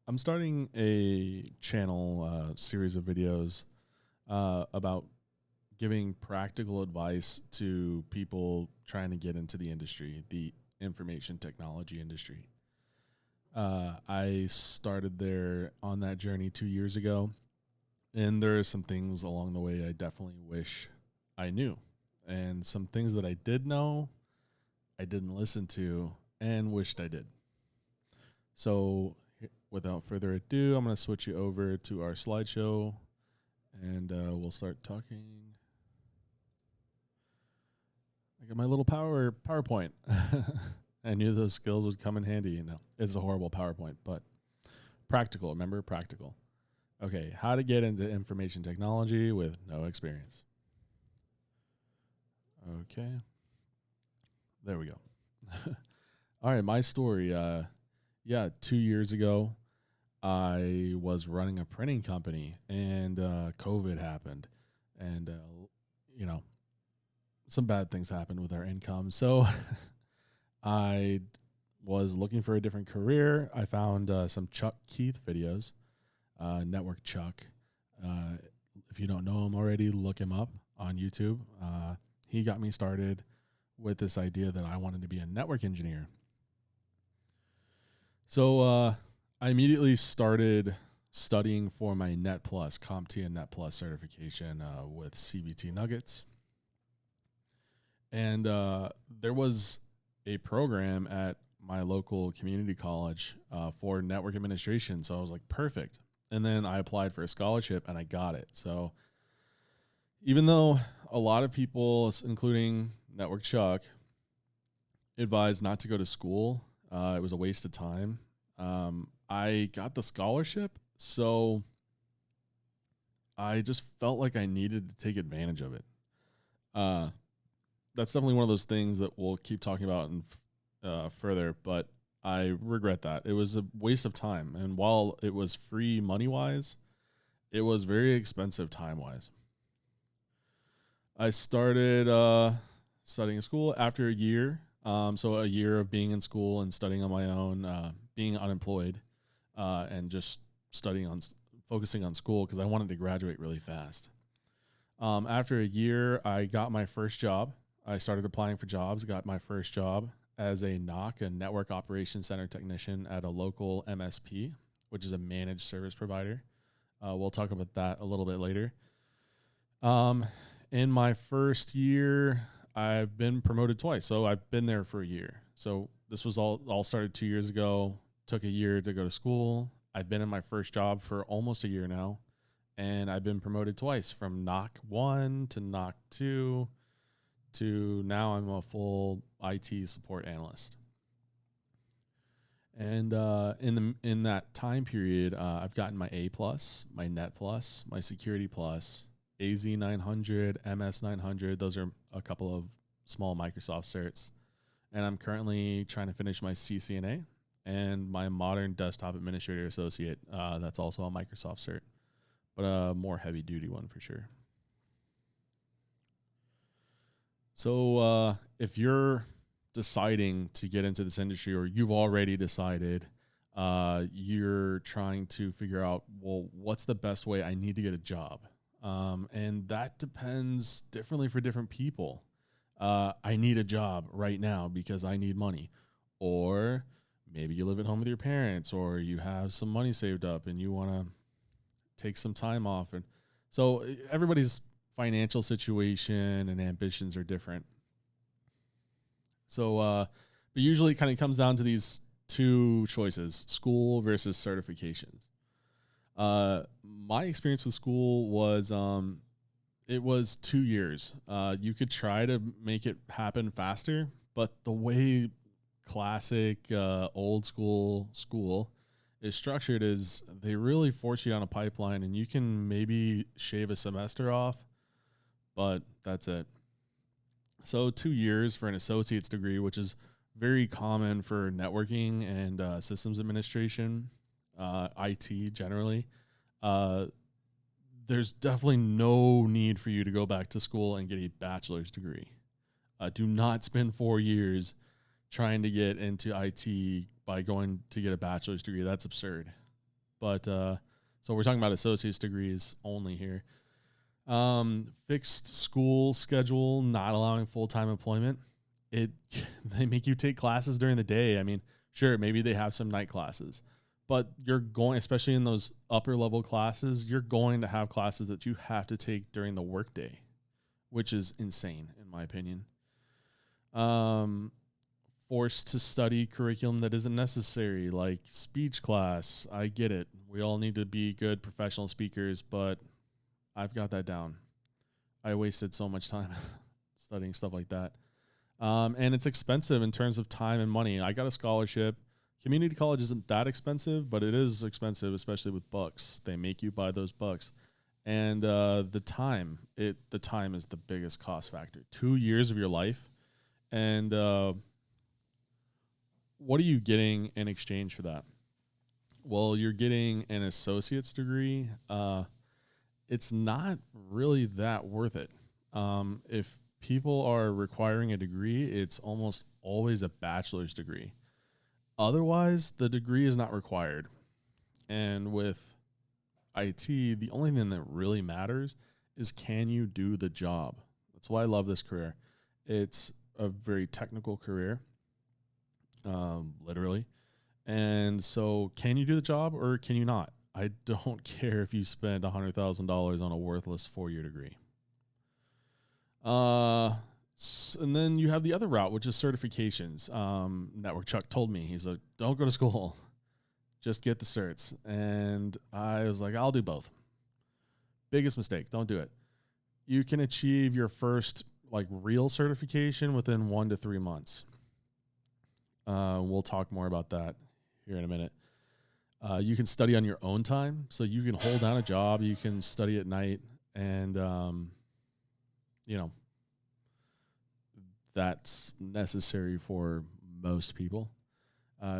I'm starting a channel series of videos about giving practical advice to people trying to get into the industry, the information technology industry. I started there on that journey 2 years ago, and there are some things along the way I definitely wish I knew, and some things that I did know I didn't listen to and wished I did. So, without further ado, I'm going to switch you over to our slideshow, and we'll start talking. I got my little PowerPoint. I knew those skills would come in handy. It's a horrible PowerPoint, but practical. Remember, practical. Okay, how to get into information technology with no experience. Okay, there we go. All right, my story. 2 years ago, I was running a printing company, and COVID happened, and some bad things happened with our income. So I was looking for a different career. I found some Chuck Keith videos, Network Chuck. If you don't know him already, look him up on YouTube. He got me started with this idea that I wanted to be a network engineer. So I immediately started studying for my Net Plus, CompTIA Net Plus certification with CBT Nuggets. And there was a program at my local community college for network administration. So I was like, perfect. And then I applied for a scholarship and I got it. So even though a lot of people, including Network Chuck, advised not to go to school, it was a waste of time. I got the scholarship, so I just felt like I needed to take advantage of it. That's definitely one of those things that we'll keep talking about further, but I regret that. It was a waste of time. And while it was free money-wise, it was very expensive time-wise. I started studying school after a year. So a year of being in school and studying on my own, being unemployed, and just focusing on school because I wanted to graduate really fast. After a year, I got my first job. I started applying for jobs, got my first job as a NOC, a Network Operations Center technician at a local MSP, which is a managed service provider. We'll talk about that a little bit later. In my first year, I've been promoted twice, so I've been there for a year. So this was all started 2 years ago, took a year to go to school. I've been in my first job for almost a year now, and I've been promoted twice from NOC 1 to NOC 2 to now I'm a full IT support analyst. And in that time period, I've gotten my A+, my Net+, my Security+, AZ 900, MS 900. Those are a couple of small Microsoft certs. And I'm currently trying to finish my CCNA and my Modern Desktop Administrator Associate. That's also a Microsoft cert, but a more heavy-duty one for sure. So if you're deciding to get into this industry, or you've already decided, you're trying to figure out, well, what's the best way I need to get a job? And that depends differently for different people. I need a job right now because I need money. Or maybe you live at home with your parents, or you have some money saved up and you want to take some time off. And so everybody's financial situation and ambitions are different. So, but usually it kind of comes down to these two choices: school versus certifications. My experience with school was, it was 2 years. You could try to make it happen faster, but the way classic old school is structured is they really force you on a pipeline, and you can maybe shave a semester off, but that's it. So 2 years for an associate's degree, which is very common for networking and systems administration, IT generally. There's definitely no need for you to go back to school and get a bachelor's degree. Do not spend 4 years trying to get into IT by going to get a bachelor's degree. That's absurd. But so we're talking about associate's degrees only here. Fixed school schedule, not allowing full-time employment. They make you take classes during the day. I mean, sure, maybe they have some night classes, but you're going, especially in those upper level classes, you're going to have classes that you have to take during the workday, which is insane in my opinion. Forced to study curriculum that isn't necessary, like speech class. I get it. We all need to be good professional speakers, but I've got that down. I wasted so much time studying stuff like that. And it's expensive in terms of time and money. I got a scholarship. Community college isn't that expensive, but it is expensive, especially with books. They make you buy those books. And the time is the biggest cost factor. 2 years of your life. And what are you getting in exchange for that? Well, you're getting an associate's degree. It's not really that worth it. If people are requiring a degree, it's almost always a bachelor's degree. Otherwise, the degree is not required. And with IT, the only thing that really matters is, can you do the job? That's why I love this career. It's a very technical career, literally. And so can you do the job or can you not? I don't care if you spend $100,000 on a worthless 4-year degree. And then you have the other route, which is certifications. Network Chuck told me, he's like, don't go to school, just get the certs. And I was like, I'll do both. Biggest mistake, don't do it. You can achieve your first like real certification within 1 to 3 months. We'll talk more about that here in a minute. You can study on your own time. So you can hold down a job, you can study at night, and, that's necessary for most people.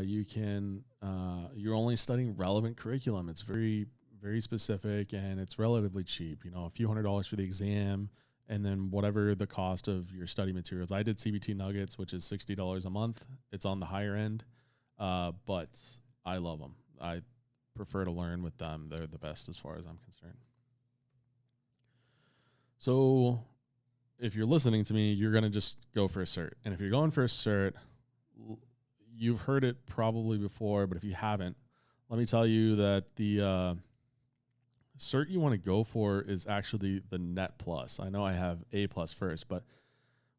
You're only studying relevant curriculum. It's very, very specific, and it's relatively cheap. A few $100s for the exam, and then whatever the cost of your study materials. I did CBT Nuggets, which is $60 a month. It's on the higher end, but I love them. I prefer to learn with them. They're the best as far as I'm concerned. So if you're listening to me, you're going to just go for a cert. And if you're going for a cert, you've heard it probably before, but if you haven't, let me tell you that the cert you want to go for is actually the Net Plus. I know I have A plus first, but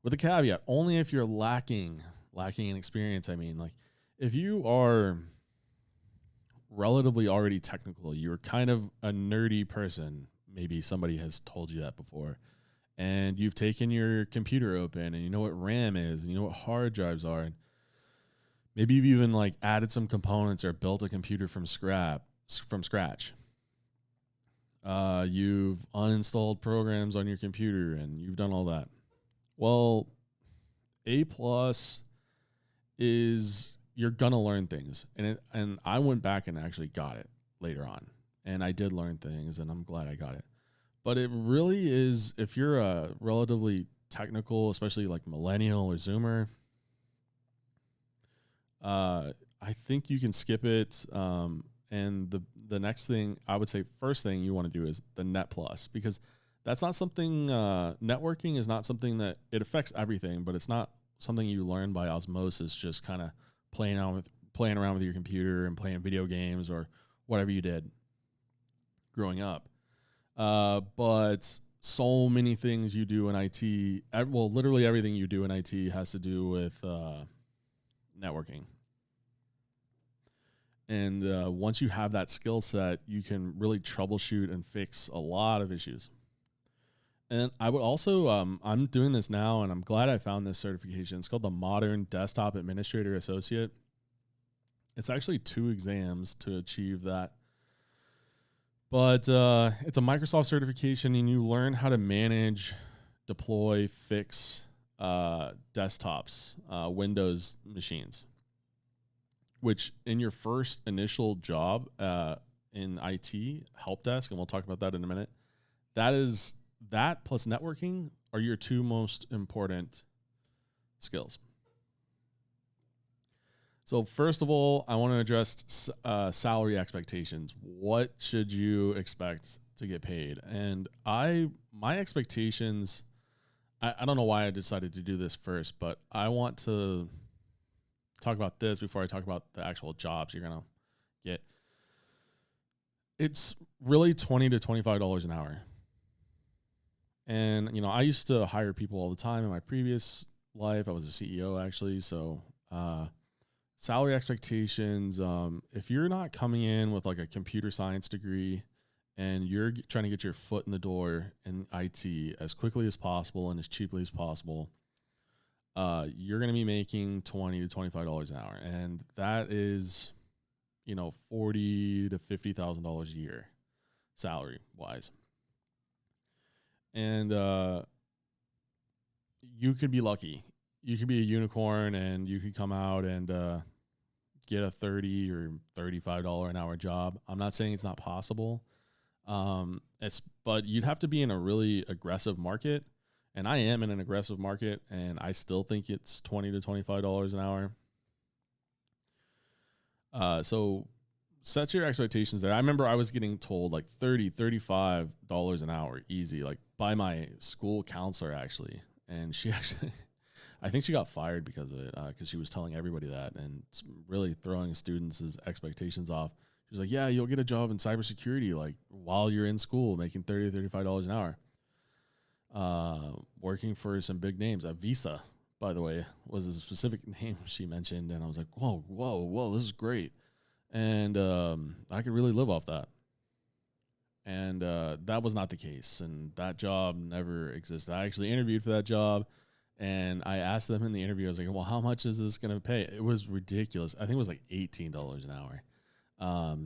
with a caveat, only if you're lacking in experience. I mean, like if you are relatively already technical, you're kind of a nerdy person. Maybe somebody has told you that before. And you've taken your computer open and you know what RAM is and you know what hard drives are. And maybe you've even like added some components or built a computer from scratch. You've uninstalled programs on your computer and you've done all that. Well, A plus is you're going to learn things. And I went back and actually got it later on. And I did learn things and I'm glad I got it. But it really is, if you're a relatively technical, especially like millennial or Zoomer, I think you can skip it. And the next thing, I would say first thing you want to do is the Net Plus, because that's not something, networking is not something that, it affects everything, but it's not something you learn by osmosis, just kind of playing around with your computer and playing video games or whatever you did growing up. But so many things you do in IT, well, literally everything you do in IT has to do with networking. And once you have that skill set, you can really troubleshoot and fix a lot of issues. And I would also, I'm doing this now, and I'm glad I found this certification. It's called the Modern Desktop Administrator Associate. It's actually 2 exams to achieve that. But it's a Microsoft certification, and you learn how to manage, deploy, fix desktops, Windows machines, which in your first initial job in IT, helpdesk, and we'll talk about that in a minute, that plus networking are your 2 most important skills. So first of all, I want to address salary expectations. What should you expect to get paid? And my expectations, I don't know why I decided to do this first, but I want to talk about this before I talk about the actual jobs you're going to get. It's really $20 to $25 an hour. And, I used to hire people all the time in my previous life. I was a CEO actually. So, salary expectations, if you're not coming in with like a computer science degree and you're trying to get your foot in the door in IT as quickly as possible and as cheaply as possible, you're going to be making $20 to $25 an hour. And that is, $40,000 to $50,000 a year salary wise. And you could be lucky. You could be a unicorn and you could come out and get a $30 or $35 an hour job. I'm not saying it's not possible. But you'd have to be in a really aggressive market. And I am in an aggressive market, and I still think it's $20 to $25 an hour. So set your expectations there. I remember I was getting told like $30, $35 an hour easy, like by my school counselor actually. And she actually, I think she got fired because of it, because she was telling everybody that and really throwing students' expectations off. She was like, yeah, you'll get a job in cybersecurity like while you're in school making $30 to $35 an hour. Working for some big names. Visa, by the way, was a specific name she mentioned. And I was like, whoa, this is great. And I could really live off that. And that was not the case. And that job never existed. I actually interviewed for that job. And I asked them in the interview, I was like, well, how much is this going to pay? It was ridiculous. I think it was like $18 an hour.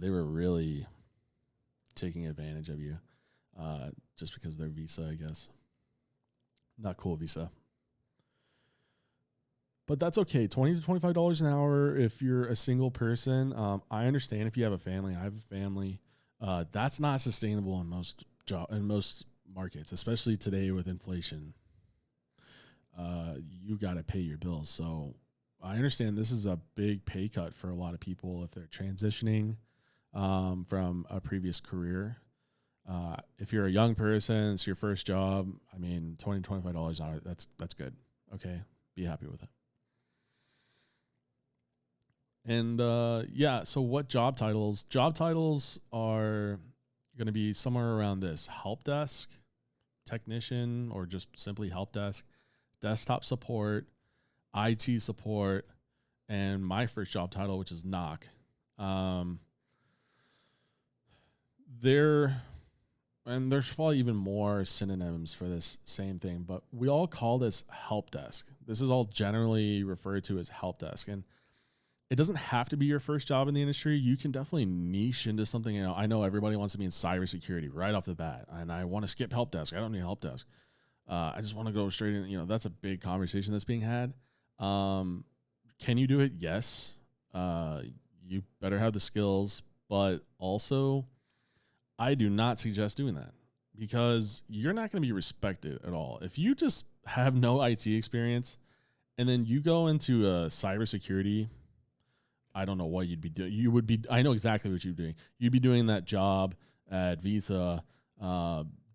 They were really taking advantage of you just because they're Visa, I guess. Not cool, Visa. But that's okay. $20 to $25 an hour if you're a single person. I understand if you have a family. I have a family. That's not sustainable in most markets, especially today with inflation. You got to pay your bills. So I understand this is a big pay cut for a lot of people if they're transitioning from a previous career. If you're a young person, it's your first job. I mean, $20, $25 an hour, that's good. Okay. Be happy with it. And so what job titles? Job titles are going to be somewhere around this: help desk, technician, or just simply help desk, desktop support, IT support, and my first job title, which is knock. There's probably even more synonyms for this same thing, but we all call this help desk. This is all generally referred to as help desk. And it doesn't have to be your first job in the industry. You can definitely niche into something. I know everybody wants to be in cybersecurity right off the bat, and I want to skip help desk. I don't need help desk. I just want to go straight in. That's a big conversation that's being had. Can you do it? Yes. You better have the skills, but also I do not suggest doing that because you're not going to be respected at all. If you just have no IT experience and then you go into a cybersecurity, I don't know what you'd be doing. I know exactly what you'd be doing. You'd be doing that job at Visa,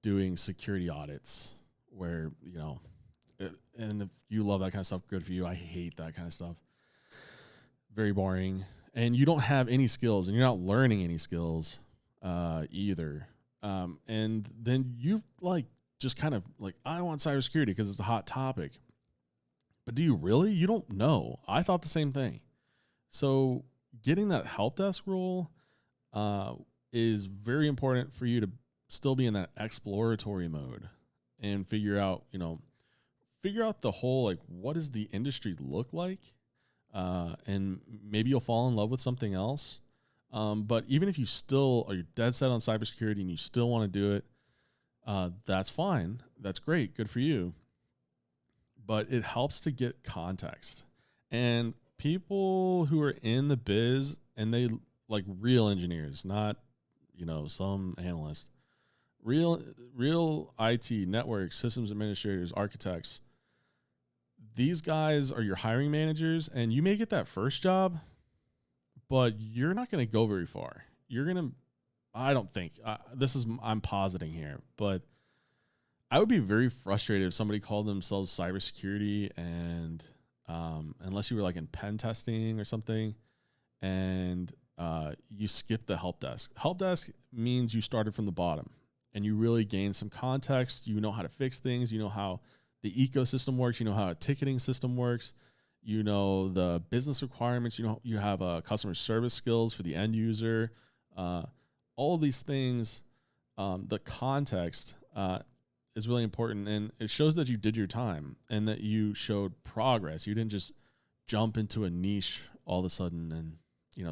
doing security audits where, and if you love that kind of stuff, good for you. I hate that kind of stuff. Very boring. And you don't have any skills and you're not learning any skills either. And then you've just kind of I want cybersecurity because it's a hot topic. But do you really? You don't know. I thought the same thing. So getting that help desk role is very important for you to still be in that exploratory mode and figure out the whole, what does the industry look like? And maybe you'll fall in love with something else. But even if you still are dead set on cybersecurity and you still want to do it, that's fine. That's great. Good for you. But it helps to get context. And people who are in the biz and they real engineers, not, some analyst, real IT, network, systems administrators, architects, these guys are your hiring managers, and you may get that first job, but you're not going to go very far. You're going to, I don't think, I'm positing here, but I would be very frustrated if somebody called themselves cybersecurity and unless you were like in pen testing or something, and you skip the help desk. Help desk means you started from the bottom and you really gain some context. You know how to fix things. You know how the ecosystem works. You know how a ticketing system works. You know the business requirements. You know you have customer service skills for the end user. All of these things, the context is really important, and it shows that you did your time and that you showed progress. You didn't just jump into a niche all of a sudden and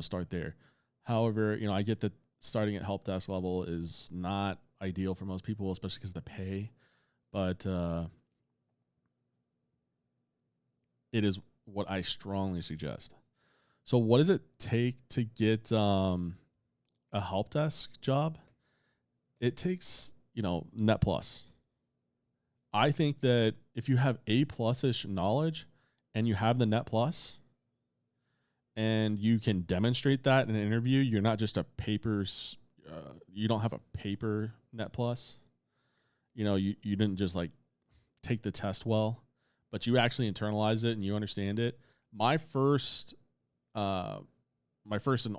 start there. However, I get that starting at help desk level is not ideal for most people, especially because of the pay, but it is what I strongly suggest. So what does it take to get a help desk job? It takes, net plus. I think that if you have A plus-ish knowledge and you have the net plus and you can demonstrate that in an interview, you're not just a you don't have a paper net plus. You didn't just like take the test well, but you actually internalize it and you understand it. My first and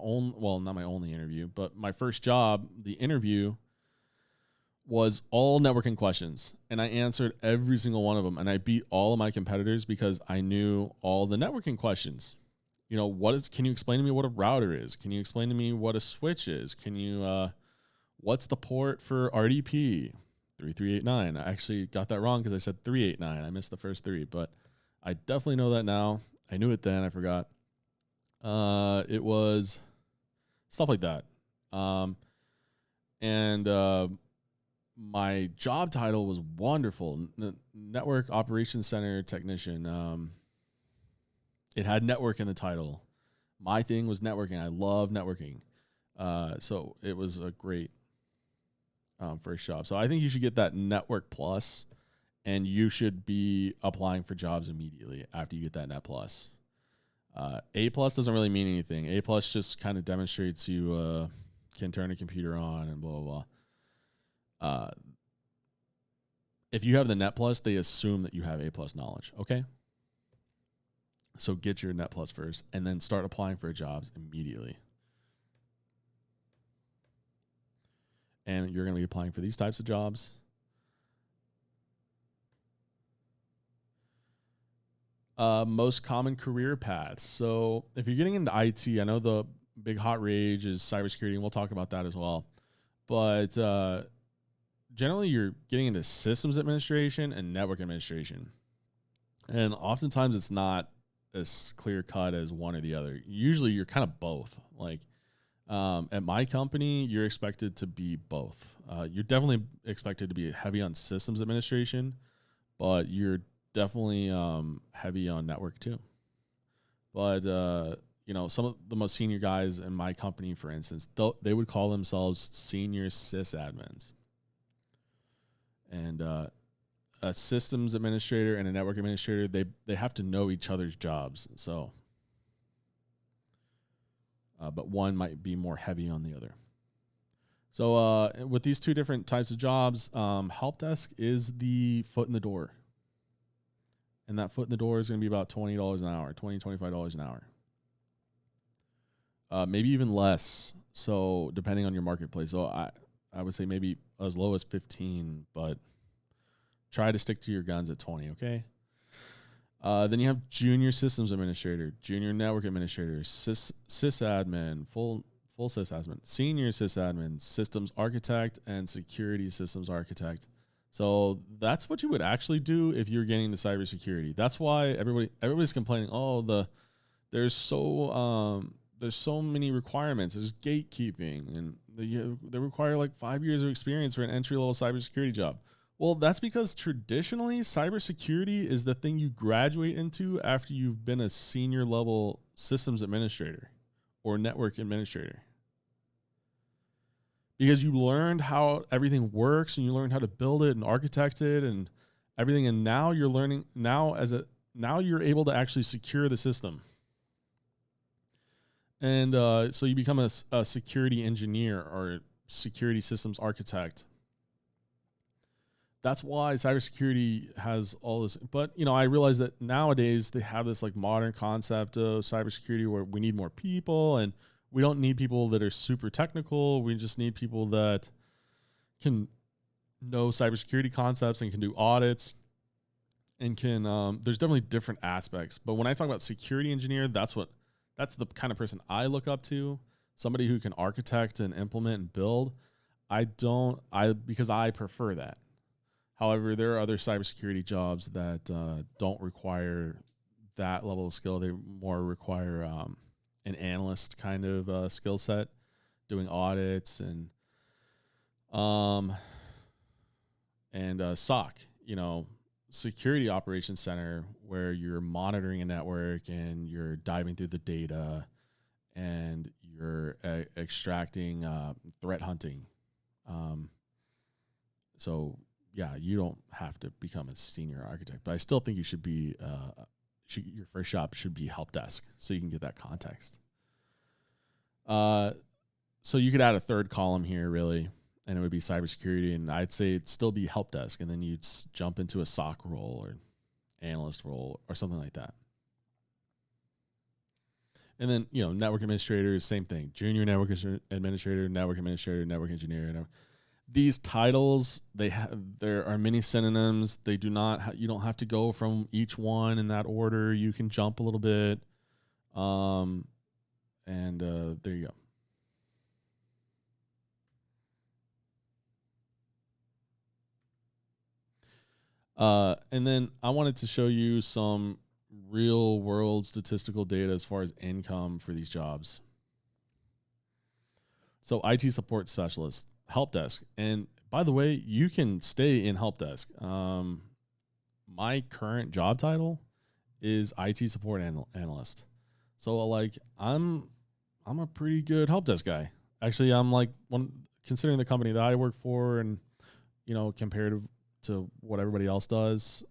only, well, not my only interview, but my first job, the interview was all networking questions, and I answered every single one of them, and I beat all of my competitors because I knew all the networking questions. Can you explain to me what a router is? Can you explain to me what a switch is? Can you, what's the port for RDP? 3389. I actually got that wrong because I said 389. I missed the first three, but I definitely know that now. I knew it then. I forgot. It was stuff like that. My job title was wonderful. Network Operations Center Technician. It had network in the title. My thing was networking. I love networking. So it was a great first job. So I think you should get that network plus, and you should be applying for jobs immediately after you get that net plus. A plus doesn't really mean anything. A plus just kind of demonstrates you can turn a computer on and blah, blah, blah. If you have the net plus, they assume that you have A plus knowledge. Okay. So get your net plus first and then start applying for jobs immediately. And you're going to be applying for these types of jobs. Most common career paths. So if you're getting into IT, I know the big hot rage is cybersecurity, and we'll talk about that as well. But generally, you're getting into systems administration and network administration. And oftentimes, it's not as clear cut as one or the other. Usually, you're kind of both. Like at my company, you're expected to be both. You're definitely expected to be heavy on systems administration, but you're definitely heavy on network too. But some of the most senior guys in my company, for instance, they would call themselves senior sysadmins. And a systems administrator and a network administrator, they have to know each other's jobs. So, but one might be more heavy on the other. So with these two different types of jobs, help desk is the foot in the door. And that foot in the door is going to be about $20 an hour, $20, $25 an hour. Maybe even less. So depending on your marketplace. So I would say maybe as low as 15, but try to stick to your guns at 20, okay? Then you have junior systems administrator, junior network administrator, sysadmin, full sysadmin, senior sysadmin, systems architect, and security systems architect. So that's what you would actually do if you're getting into cybersecurity. That's why everybody's complaining. Oh, there's so many requirements. There's gatekeeping, and they require like 5 years of experience for an entry-level cybersecurity job. Well, that's because traditionally cybersecurity is the thing you graduate into after you've been a senior level systems administrator or network administrator. Because you learned how everything works and you learned how to build it and architect it and everything. And now you're learning now you're able to actually secure the system. And so you become a security engineer or security systems architect. That's why cybersecurity has all this. But, I realize that nowadays they have this like modern concept of cybersecurity where we need more people, and we don't need people that are super technical. We just need people that can know cybersecurity concepts and can do audits and can, there's definitely different aspects. But when I talk about security engineer, that's the kind of person I look up to, somebody who can architect and implement and build. Because I prefer that. However, there are other cybersecurity jobs that don't require that level of skill. They more require an analyst kind of skill set, doing audits and SOC, security operations center, where you're monitoring a network and you're diving through the data and you're extracting threat hunting. So yeah, you don't have to become a senior architect, but I still think you should be, your first job should be help desk, so you can get that context. So you could add a third column here, really, and it would be cybersecurity, and I'd say it'd still be help desk, and then you'd jump into a SOC role or analyst role or something like that. And then, network administrator, same thing. Junior network administrator, network engineer. These titles, there are many synonyms. They do not, you don't have to go from each one in that order. You can jump a little bit. And there you go. And then I wanted to show you some real world statistical data as far as income for these jobs. So IT support specialist, help desk. And by the way, you can stay in help desk. My current job title is IT support analyst. So like I'm a pretty good help desk guy. Actually, I'm like considering the company that I work for, and compared to what everybody else does,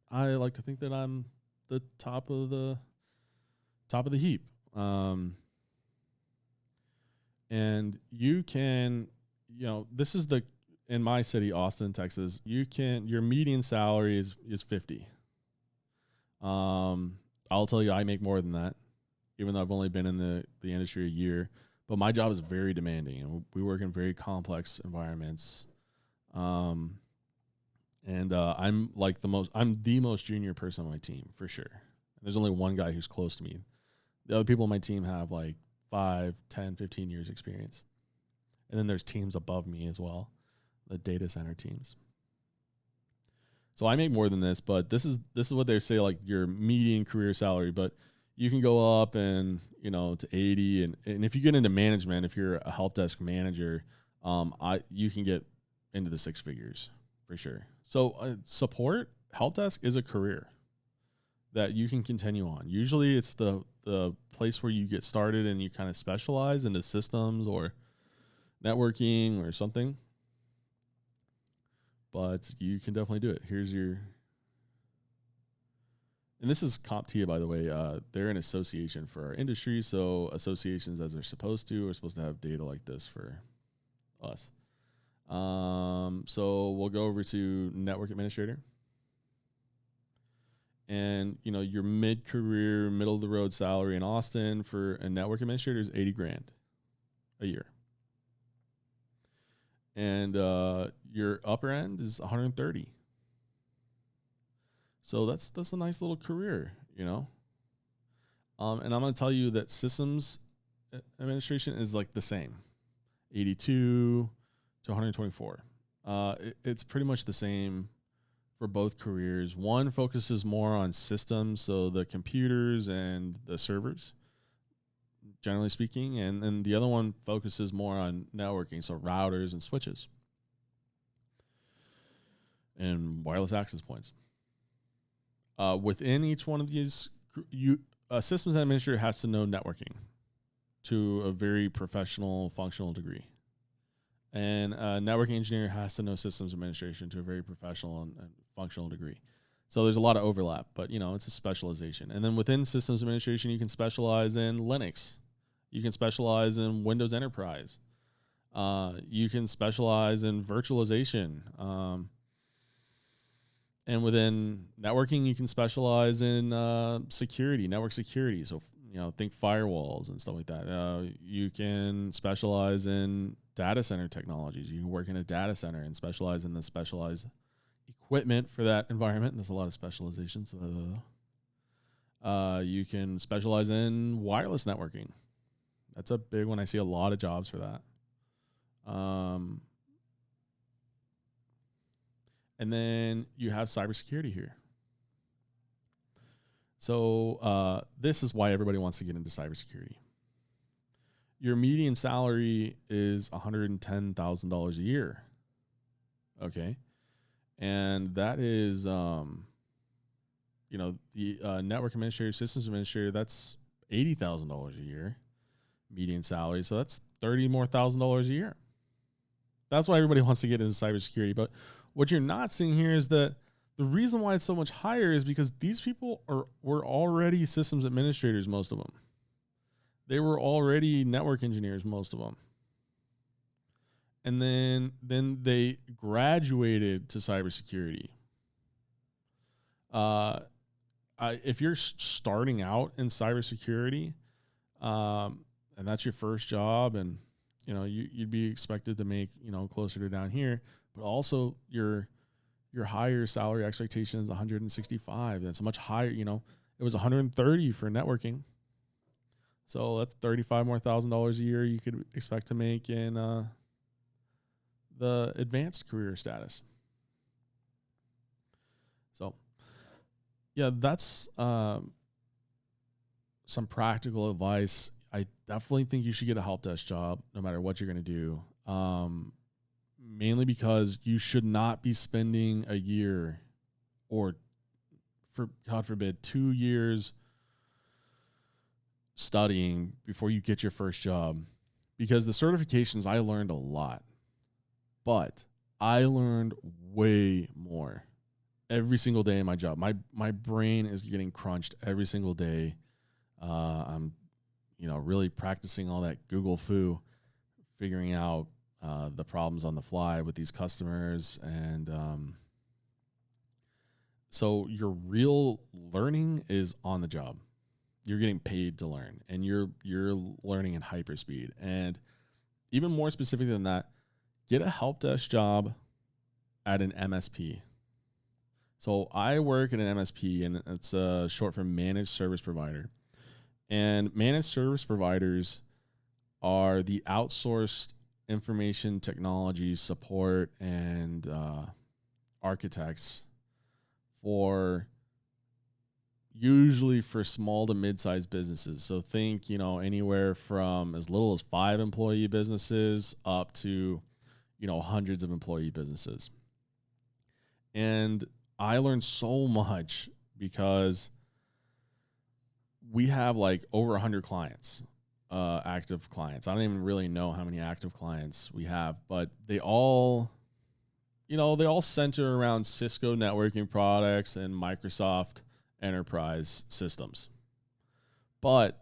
I like to think that I'm the top of the heap. And you can, this is in my city, Austin, Texas, your median salary is 50. I'll tell you, I make more than that, even though I've only been in the industry a year, but my job is very demanding, and we work in very complex environments. And I'm the most junior person on my team for sure. There's only one guy who's close to me. The other people on my team have like 5, 10, 15 years experience. And then there's teams above me as well, the data center teams. So I make more than this, but this is what they say, like your median career salary, but you can go up and, to 80. And if you get into management, if you're a help desk manager, you can get into the 6 figures for sure. So support help desk is a career that you can continue on. Usually it's the place where you get started and you kind of specialize into systems or networking or something. But you can definitely do it. And this is CompTIA, by the way. They're an association for our industry. So associations, as they're supposed to, are supposed to have data like this for us. So we'll go over to network administrator. And, your mid-career, middle-of-the-road salary in Austin for a network administrator is $80,000 a year. And your upper end is 130. So that's a nice little career, And I'm going to tell you that systems administration is like the same, 82 to 124. It's pretty much the same for both careers. One focuses more on systems, so the computers and the servers, generally speaking, and then the other one focuses more on networking, so routers and switches and wireless access points. Within each one of these, a systems administrator has to know networking to a very professional, functional degree. And a networking engineer has to know systems administration to a very professional and functional degree. So there's a lot of overlap, but it's a specialization. And then within systems administration, you can specialize in Linux. You can specialize in Windows Enterprise. You can specialize in virtualization. And within networking, you can specialize in security, network security. So, think firewalls and stuff like that. You can specialize in data center technologies. You can work in a data center and specialize in the specialized equipment for that environment. There's a lot of specializations. You can specialize in wireless networking. That's a big one. I see a lot of jobs for that. And then you have cybersecurity here. So this is why everybody wants to get into cybersecurity. Your median salary is $110,000 a year. Okay. And that is, the network administrator, systems administrator, that's $80,000 a year median salary. So that's $30,000 more a year. That's why everybody wants to get into cybersecurity. But what you're not seeing here is that the reason why it's so much higher is because these people were already systems administrators, most of them. They were already network engineers, most of them. And then they graduated to cybersecurity. If you're starting out in cybersecurity, and that's your first job, and you'd be expected to make closer to down here, but also your higher salary expectation is 165. That's much higher. It was 130 for networking. So that's $35,000 more a year you could expect to make in the advanced career status. So, yeah, that's some practical advice. I definitely think you should get a help desk job no matter what you're going to do. Mainly because you should not be spending a year or, for God forbid, 2 years studying before you get your first job. Because the certifications, I learned a lot, but I learned way more every single day in my job. My brain is getting crunched every single day. I'm, really practicing all that Google foo, figuring out the problems on the fly with these customers. And so your real learning is on the job. You're getting paid to learn, and you're learning in hyperspeed. And even more specific than that, get a help desk job at an MSP. So I work at an MSP, and it's short for managed service provider. And managed service providers are the outsourced information technology support and architects usually for small to mid-sized businesses. So think, anywhere from as little as 5 employee businesses up to, hundreds of employee businesses. And I learned so much because we have like over 100 clients, active clients. I don't even really know how many active clients we have, but they all center around Cisco networking products and Microsoft enterprise systems. But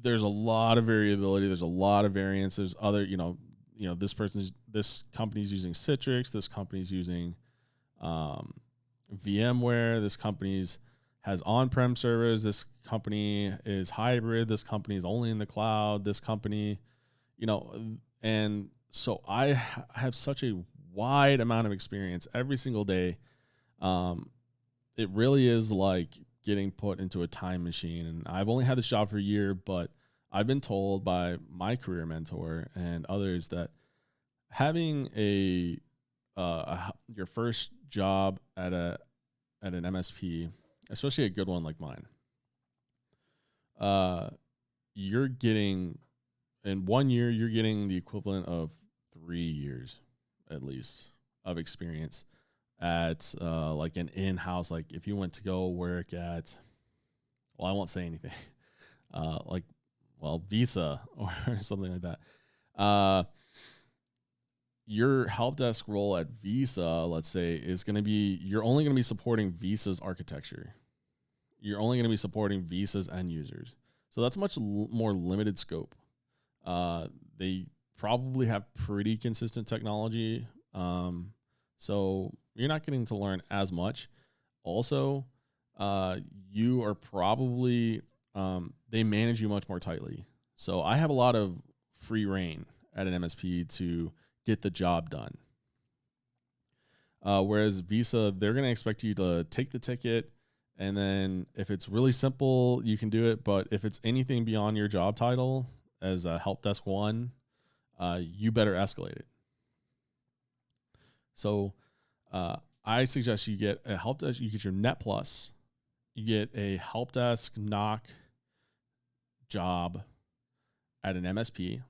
there's a lot of variability. There's a lot of variance. There's other, this company's using Citrix. This company's using VMware. This company's has on-prem servers. This company is hybrid. This company is only in the cloud. This company, and so I have such a wide amount of experience every single day. It really is like getting put into a time machine. And I've only had this job for a year, but I've been told by my career mentor and others that having your first job at an MSP, especially a good one like mine, you're getting, in 1 year, you're getting the equivalent of 3 years at least of experience at like an in-house, like if you went to go work at, well, I won't say anything, like, well, Visa or something like that. your help desk role at Visa, let's say, is going to be, you're only going to be supporting Visa's architecture. You're only going to be supporting Visa's end users. So that's much more limited scope. They probably have pretty consistent technology. So you're not getting to learn as much. Also, you are probably, they manage you much more tightly. So I have a lot of free reign at an MSP to get the job done. Whereas Visa, they're going to expect you to take the ticket, and then if it's really simple, you can do it. But if it's anything beyond your job title as a help desk one, you better escalate it. So I suggest you get a help desk. You get your Net Plus, you get a help desk knock job at an MSP,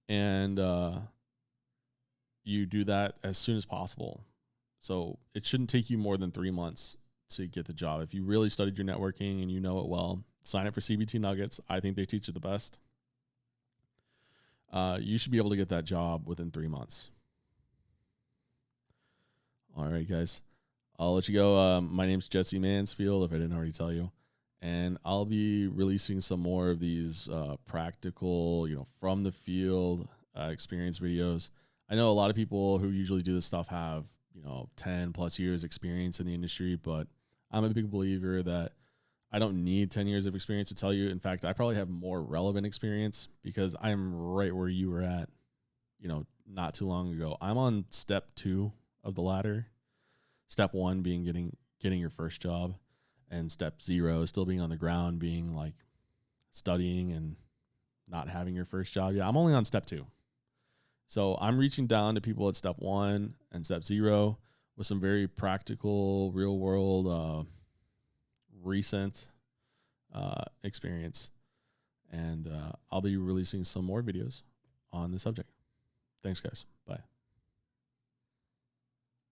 and you do that as soon as possible. So it shouldn't take you more than 3 months to get the job. If you really studied your networking and you know it well, sign up for CBT Nuggets. I think they teach it the best. You should be able to get that job within 3 months. All right, guys. I'll let you go. My name's Jesse Mansfield, if I didn't already tell you. And I'll be releasing some more of these practical, from the field experience videos. I know a lot of people who usually do this stuff have, 10 plus years experience in the industry, but I'm a big believer that I don't need 10 years of experience to tell you. In fact, I probably have more relevant experience because I'm right where you were at, not too long ago. I'm on step 2 of the ladder. Step 1 being getting your first job, and step 0 still being on the ground, being like studying and not having your first job. Yeah, I'm only on step 2. So I'm reaching down to people at step 1 and step 0 with some very practical, real world, recent experience. And I'll be releasing some more videos on the subject. Thanks, guys. Bye.